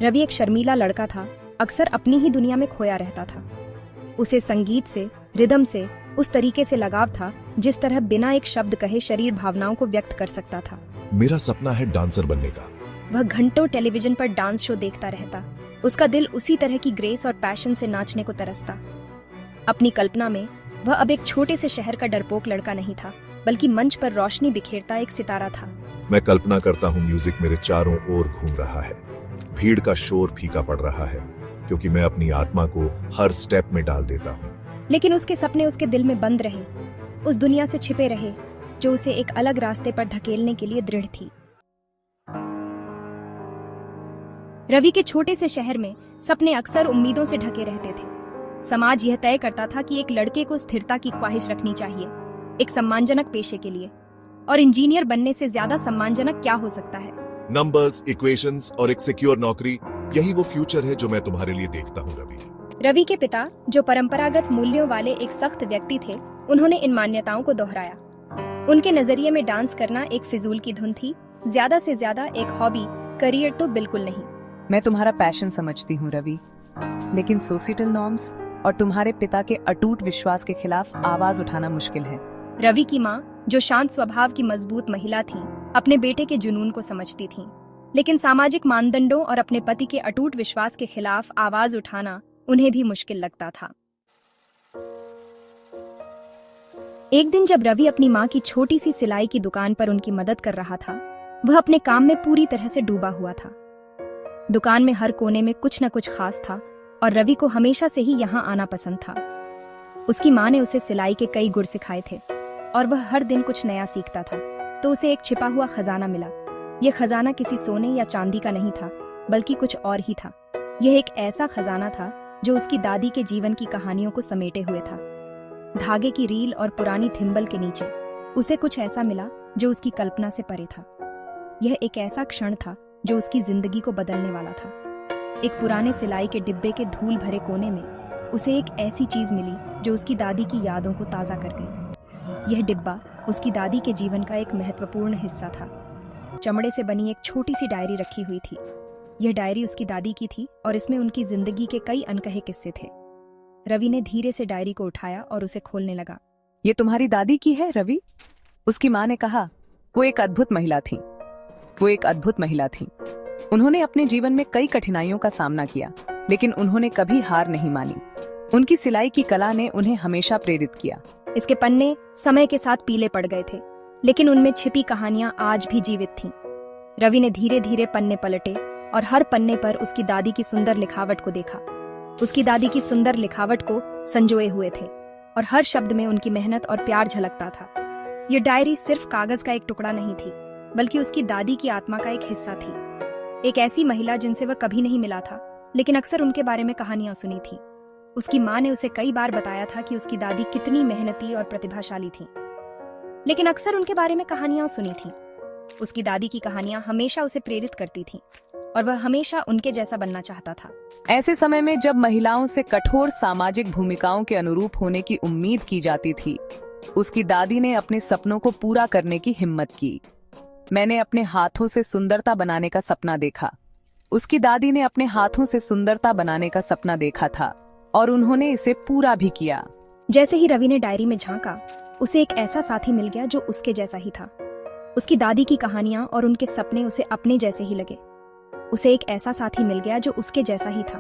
रवि एक शर्मीला लड़का था, अक्सर अपनी ही दुनिया में खोया रहता था। उसे संगीत से, रिदम से उस तरीके से लगाव था जिस तरह बिना एक शब्द कहे शरीर भावनाओं को व्यक्त कर सकता था। मेरा सपना है डांसर बनने का। वह घंटों टेलीविजन पर डांस शो देखता रहता। उसका दिल उसी तरह की ग्रेस और पैशन से नाचने को तरसता। अपनी कल्पना में वह अब एक छोटे से शहर का डरपोक लड़का नहीं था, बल्कि मंच पर रोशनी बिखेरता एक सितारा था। मैं कल्पना करता हूँ म्यूजिक मेरे चारों ओर घूम रहा है। भीड़ का शोर फीका पड़ रहा है क्योंकि मैं अपनी आत्मा को हर स्टेप में डाल देता हूँ। लेकिन उसके सपने उसके दिल में बंद रहे, उस दुनिया से छिपे रहे जो उसे एक अलग रास्ते पर धकेलने के लिए दृढ़ थी। रवि के छोटे से शहर में सपने अक्सर उम्मीदों से ढके रहते थे। समाज यह तय करता था कि एक लड़के को स्थिरता की ख्वाहिश रखनी चाहिए, एक सम्मानजनक पेशे के लिए, और इंजीनियर बनने से ज्यादा सम्मानजनक क्या हो सकता है। नंबर्स, इक्वेशंस और एक सिक्योर नौकरी, यही वो फ्यूचर है जो मैं तुम्हारे लिए देखता हूँ रवि। रवि के पिता, जो परंपरागत मूल्यों वाले एक सख्त व्यक्ति थे, उन्होंने इन मान्यताओं को दोहराया। उनके नजरिए में डांस करना एक फिजूल की धुन थी, ज्यादा से ज्यादा एक हॉबी, करियर तो बिल्कुल नहीं। मैं तुम्हारा पैशन समझती हूँ रवि, लेकिन सोसाइटल नॉर्म्स और तुम्हारे पिता के अटूट विश्वास के खिलाफ आवाज उठाना मुश्किल है। रवि की माँ, जो शांत स्वभाव की मजबूत महिला थी, अपने बेटे के जुनून को समझती थी, लेकिन सामाजिक मानदंडों और अपने पति के अटूट विश्वास के खिलाफ आवाज उठाना उन्हें भी मुश्किल लगता था। एक दिन जब रवि अपनी माँ की छोटी सी सिलाई की दुकान पर उनकी मदद कर रहा था, वह अपने काम में पूरी तरह से डूबा हुआ था। दुकान में हर कोने में कुछ न कुछ खास था और रवि को हमेशा से ही यहाँ आना पसंद था। उसकी माँ ने उसे सिलाई के कई गुर सिखाए थे और वह हर दिन कुछ नया सीखता था। तो उसे एक छिपा हुआ खजाना मिला। यह खजाना किसी सोने या चांदी का नहीं था, बल्कि कुछ और ही था। यह एक ऐसा खजाना था जो उसकी दादी के जीवन की कहानियों को समेटे हुए था। धागे की रील और पुरानी थिम्बल के नीचे उसे कुछ ऐसा मिला जो उसकी कल्पना से परे था। यह एक ऐसा क्षण था जो उसकी जिंदगी को बदलने वाला था। एक पुराने सिलाई के डिब्बे के धूल भरे कोने में उसे एक ऐसी चीज मिली जो उसकी दादी की यादों को ताजा कर गई। यह डिब्बा उसकी दादी के जीवन का एक महत्वपूर्ण हिस्सा था। चमड़े से बनी एक छोटी सी डायरी रखी हुई थी। यह डायरी उसकी दादी की थी और इसमें उनकी जिंदगी के कई अनकहे किस्से थे। रवि ने धीरे से डायरी को उठाया और उसे खोलने लगा। ये तुम्हारी दादी की है रवि? उसकी माँ ने कहा। वो एक अद्भुत महिला थी। उन्होंने अपने जीवन में कई कठिनाइयों का सामना किया, लेकिन उन्होंने कभी हार नहीं मानी। उनकी सिलाई की कला ने उन्हें हमेशा प्रेरित किया। इसके पन्ने समय के साथ पीले पड़ गए थे, लेकिन उनमें छिपी कहानियां आज भी जीवित थीं। रवि ने धीरे धीरे पन्ने पलटे और हर पन्ने पर उसकी दादी की सुंदर लिखावट को देखा। उसकी दादी की सुंदर लिखावट को संजोए हुए थे और हर शब्द में उनकी मेहनत और प्यार झलकता था। यह डायरी सिर्फ कागज का एक टुकड़ा नहीं थी, बल्कि उसकी दादी की आत्मा का एक हिस्सा थी। एक ऐसी महिला जिनसे वह कभी नहीं मिला था, लेकिन अक्सर उनके बारे में कहानियां सुनी थी। उसकी माँ ने उसे कई बार बताया था कि उसकी दादी कितनी मेहनती और प्रतिभाशाली थी, लेकिन अक्सर उनके बारे में कहानियां सुनी थी। उसकी दादी की कहानियां हमेशा उसे प्रेरित करती थीं और वह हमेशा उनके जैसा बनना चाहता था। ऐसे समय में जब महिलाओं से कठोर सामाजिक भूमिकाओं के अनुरूप होने की उम्मीद की जाती थी, उसकी दादी ने अपने सपनों को पूरा करने की हिम्मत की। मैंने अपने हाथों से सुंदरता बनाने का सपना देखा। उसकी दादी ने अपने हाथों से सुंदरता बनाने का सपना देखा था और उन्होंने इसे पूरा भी किया। जैसे ही रवि ने डायरी में झांका, उसे एक ऐसा साथी मिल गया जो उसके जैसा ही था। उसकी दादी की कहानियां और उनके सपने उसे अपने जैसे ही लगे। उसे एक ऐसा साथी मिल गया जो उसके जैसा ही था।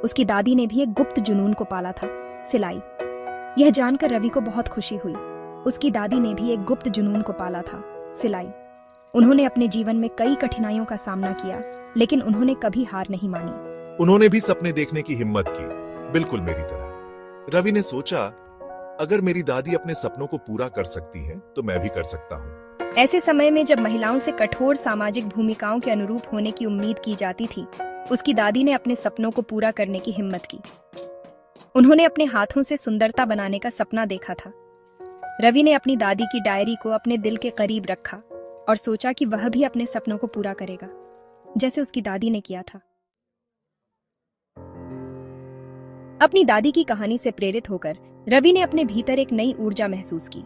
उसकी दादी ने भी एक गुप्त जुनून को पाला था, सिलाई। यह जानकर रवि को बहुत खुशी हुई। उसकी दादी ने भी एक गुप्त जुनून को पाला था, सिलाई। उन्होंने अपने जीवन में कई कठिनाइयों का सामना किया, लेकिन उन्होंने कभी हार नहीं मानी। उन्होंने भी सपने देखने की हिम्मत की, बिल्कुल मेरी तरह। रवि ने सोचा, अगर मेरी दादी अपने सपनों को पूरा कर सकती है तो मैं भी कर सकता हूँ। ऐसे समय में जब महिलाओं से कठोर सामाजिक भूमिकाओं के अनुरूप होने की उम्मीद की जाती थी, उसकी दादी ने अपने सपनों को पूरा करने की हिम्मत की। उन्होंने अपने हाथों से सुंदरता बनाने का सपना देखा था। रवि ने अपनी दादी की डायरी को अपने दिल के करीब रखा और सोचा कि वह भी अपने सपनों को पूरा करेगा, जैसे उसकी दादी ने किया था। अपनी दादी की कहानी से प्रेरित होकर रवि ने अपने भीतर एक नई ऊर्जा महसूस की।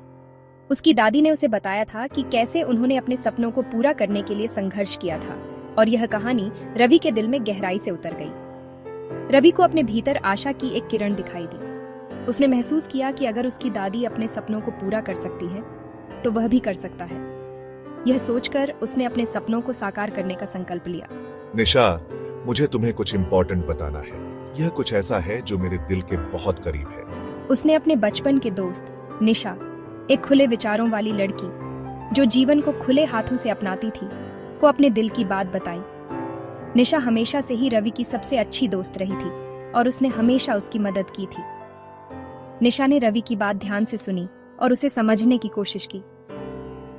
उसकी दादी ने उसे बताया था कि कैसे उन्होंने अपने सपनों को पूरा करने के लिए संघर्ष किया था। और यह कहानी रवि के दिल में गहराई से उतर गई। रवि को अपने भीतर आशा की एक किरण दिखाई दी। उसने महसूस किया कि अगर उसकी दादी अपने सपनों को पूरा कर सकती है तो वह भी कर सकता है। यह सोचकर उसने अपने सपनों को साकार करने का संकल्प लिया। निशा, मुझे तुम्हें कुछ इम्पोर्टेंट बताना है। यह कुछ ऐसा है जो मेरे दिल के बहुत करीब है। उसने अपने बचपन के दोस्त निशा, एक खुले विचारों वाली लड़की जो जीवन को खुले हाथों से अपनाती थी, को अपने दिल की बात बताई। निशा हमेशा से ही रवि की सबसे अच्छी दोस्त रही थी और उसने हमेशा उसकी मदद की थी। निशा ने रवि की बात ध्यान से सुनी और उसे समझने की कोशिश की।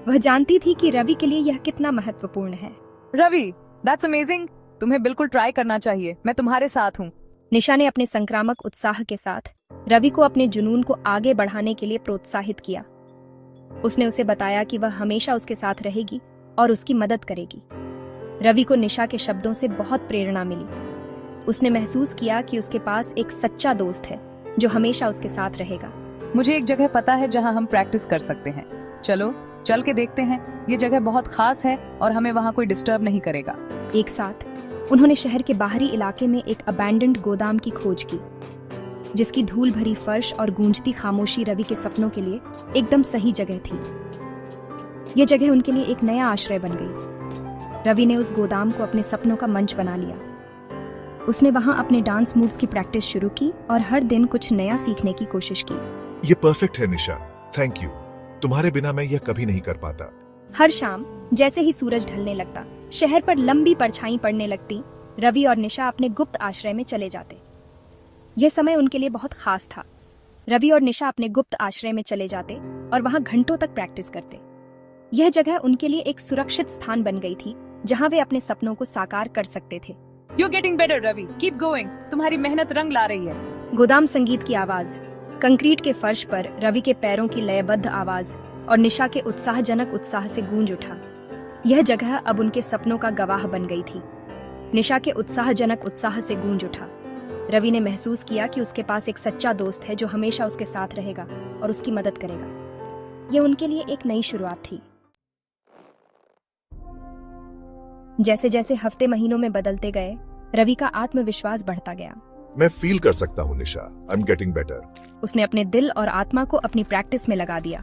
वह जानती थी कि रवि के लिए यह कितना महत्वपूर्ण है। Ravi, that's amazing. तुम्हें बिल्कुल ट्राई करना चाहिए। मैं तुम्हारे साथ हूँ। निशा ने अपने संक्रामक उत्साह के साथ रवि को अपने जुनून को आगे बढ़ाने के लिए प्रोत्साहित किया। उसने उसे बताया कि वह हमेशा उसके साथ रहेगी और उसकी मदद करेगी। रवि को निशा के शब्दों से बहुत प्रेरणा मिली। उसने महसूस किया कि उसके पास एक सच्चा दोस्त है जो हमेशा उसके साथ रहेगा। मुझे एक जगह पता है जहाँ हम प्रैक्टिस कर सकते हैं। चलो चल के देखते हैं। ये जगह बहुत खास है और हमें वहाँ कोई डिस्टर्ब नहीं करेगा। एक साथ उन्होंने शहर के बाहरी इलाके में एक अबैंडन्ड गोदाम की खोज की, जिसकी धूल भरी फर्श और गूंजती खामोशी रवि के सपनों के लिए एकदम सही जगह थी। यह जगह उनके लिए एक नया आश्रय बन गई। रवि ने उस गोदाम को अपने सपनों का मंच बना लिया। उसने वहां अपने डांस मूव्स की प्रैक्टिस शुरू की और हर दिन कुछ नया सीखने की कोशिश की। ये परफेक्ट है निशा, थैंक यू। तुम्हारे बिना मैं यह कभी नहीं कर पाता। हर शाम जैसे ही सूरज ढलने लगता, शहर पर लंबी परछाई पड़ने लगती, रवि और निशा अपने गुप्त आश्रय में चले जाते। यह समय उनके लिए बहुत खास था। रवि और निशा अपने गुप्त आश्रय में चले जाते और वहां घंटों तक प्रैक्टिस करते। यह जगह उनके लिए एक सुरक्षित स्थान बन गई थी जहां वे अपने सपनों को साकार कर सकते थे। You're getting better, Ravi. Keep going। तुम्हारी मेहनत रंग ला रही है। गोदाम संगीत की आवाज, कंक्रीट के फर्श पर रवि के पैरों की लयबद्ध आवाज और निशा के उत्साहजनक उत्साह से गूंज उठा। यह जगह अब उनके सपनों का गवाह बन गई थी। निशा के उत्साहजनक उत्साह से गूंज उठा। रवि ने महसूस किया कि उसके पास एक सच्चा दोस्त है जो हमेशा उसके साथ रहेगा और उसकी मदद करेगा। यह उनके लिए एक नई शुरुआत थी। जैसे जैसे हफ्ते महीनों में बदलते गए, रवि का आत्मविश्वास बढ़ता गया। मैं फील कर सकता हूँ निशा, आई एम गेटिंग बेटर। उसने अपने दिल और आत्मा को अपनी प्रैक्टिस में लगा दिया।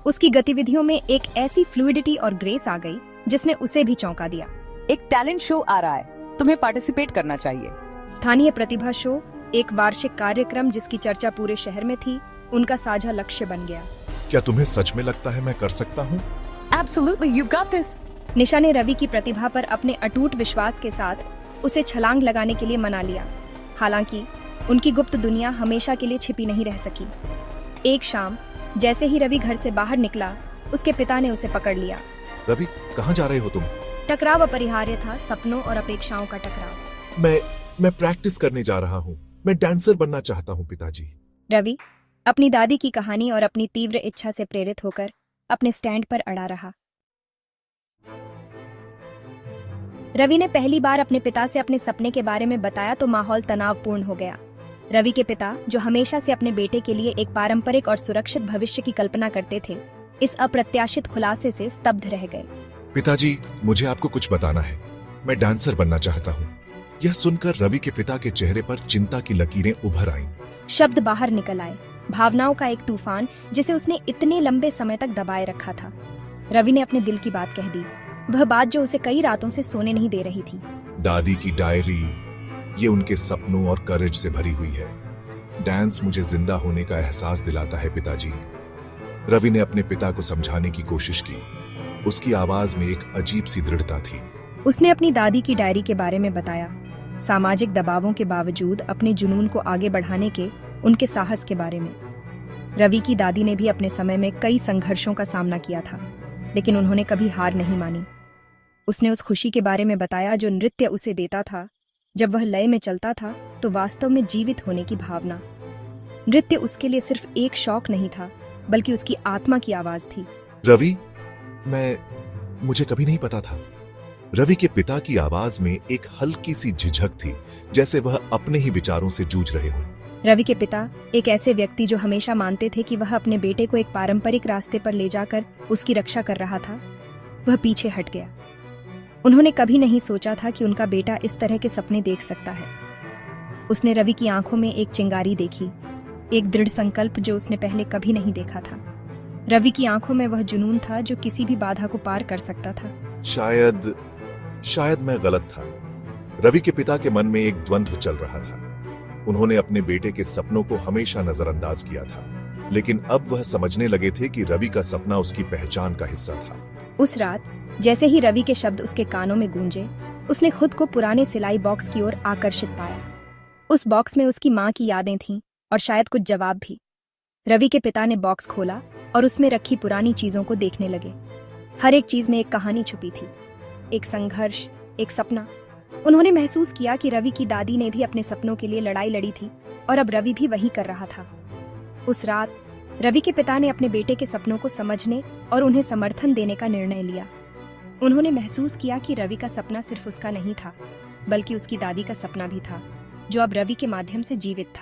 उसकी गतिविधियों में एक ऐसी फ्लूइडिटी और ग्रेस आ गई जिसने उसे भी चौंका दिया। एक टैलेंट शो आ रहा है, तुम्हें पार्टिसिपेट करना चाहिए। स्थानीय प्रतिभा शो, एक वार्षिक कार्यक्रम जिसकी चर्चा पूरे शहर में थी, उनका साझा लक्ष्य बन गया। क्या तुम्हें सच में लगता है मैं कर सकता हूँ? Absolutely, you've got this। निशा ने रवि की प्रतिभा पर अपने अटूट विश्वास के साथ उसे छलांग लगाने के लिए मना लिया। हालांकि उनकी गुप्त दुनिया हमेशा के लिए छिपी नहीं रह सकी। एक शाम जैसे ही रवि घर से बाहर निकला, उसके पिता ने उसे पकड़ लिया। रवि, कहाँ जा रहे हो तुम? टकराव अपरिहार्य था, सपनों और अपेक्षाओं का टकराव। मैं प्रैक्टिस करने जा रहा हूँ। मैं डांसर बनना चाहता हूँ पिताजी। रवि अपनी दादी की कहानी और अपनी तीव्र इच्छा से प्रेरित होकर अपने स्टैंड पर अड़ा रहा। रवि ने पहली बार अपने पिता से अपने सपने के बारे में बताया तो माहौल तनावपूर्ण हो गया। रवि के पिता, जो हमेशा से अपने बेटे के लिए एक पारंपरिक और सुरक्षित भविष्य की कल्पना करते थे, इस अप्रत्याशित खुलासे से स्तब्ध रह गए। पिताजी, मुझे आपको कुछ बताना है। मैं डांसर बनना चाहता हूँ। यह सुनकर रवि के पिता के चेहरे पर चिंता की लकीरें उभर आईं। शब्द बाहर निकल आए, भावनाओं का एक तूफान जिसे उसने इतने लंबे समय तक दबाए रखा था। रवि ने अपने दिल की बात कह दी, वह बात जो उसे कई रातों से सोने नहीं दे रही थी। दादी की डायरी, ये उनके सपनों और करेज से भरी हुई है। डांस मुझे जिंदा होने का एहसास दिलाता है पिताजी। रवि ने अपने पिता को समझाने की कोशिश की। उसकी आवाज में एक अजीब सी दृढ़ता थी। उसने अपनी दादी की डायरी के बारे में बताया, सामाजिक दबावों के बावजूद अपने जुनून को आगे बढ़ाने के उनके साहस के बारे में। रवि की दादी ने भी अपने समय में कई संघर्षों का सामना किया था, लेकिन उन्होंने कभी हार नहीं मानी। उसने उस खुशी के बारे में बताया जो नृत्य उसे देता था। जब वह लय में चलता था तो वास्तव में जीवित होने की भावना। नृत्य उसके लिए सिर्फ एक शौक नहीं था, बल्कि उसकी आत्मा की आवाज थी। रवि, मुझे कभी नहीं पता था। रवि के पिता की आवाज में एक हल्की सी झिझक थी, जैसे वह अपने ही विचारों से जूझ रहे हों। रवि के पिता, एक ऐसे व्यक्ति जो हमेशा मानते थे कि वह अपने बेटे को एक पारंपरिक रास्ते पर ले जाकर उसकी रक्षा कर रहा था, वह पीछे हट गया। उन्होंने कभी नहीं सोचा था कि उनका बेटा इस तरह के सपने देख सकता है। उसने रवि की आंखों में एक चिंगारी देखी, एक दृढ़ संकल्प जो उसने पहले कभी नहीं देखा था। रवि की आंखों में वह जुनून था जो किसी भी बाधा को पार कर सकता था। शायद मैं गलत था। रवि के पिता के मन में एक द्वंद्व चल रहा था। उन्होंने अपने बेटे के सपनों को हमेशा नजरअंदाज किया था, लेकिन अब वह समझने लगे थे कि रवि का सपना उसकी पहचान का हिस्सा था। उस रात जैसे ही रवि के शब्द उसके कानों में गूंजे, उसने खुद को पुराने सिलाई बॉक्स की ओर आकर्षित पाया। उस बॉक्स में उसकी माँ की यादें थीं और शायद कुछ जवाब भी। रवि के पिता ने बॉक्स खोला और उसमें रखी पुरानी चीजों को देखने लगे। हर एक चीज में एक कहानी छुपी थी, एक संघर्ष, एक सपना। उन्होंने महसूस किया कि रवि की दादी ने भी अपने सपनों के लिए लड़ाई लड़ी थी और अब रवि भी वही कर रहा था। उस रात रवि के पिता ने अपने बेटे के सपनों को समझने और उन्हें समर्थन देने का निर्णय लिया। उन्होंने महसूस किया कि रवि का सपना सिर्फ उसका नहीं था, बल्कि उसकी दादी का सपना भी था, जो अब रवि के माध्यम से जीवित था।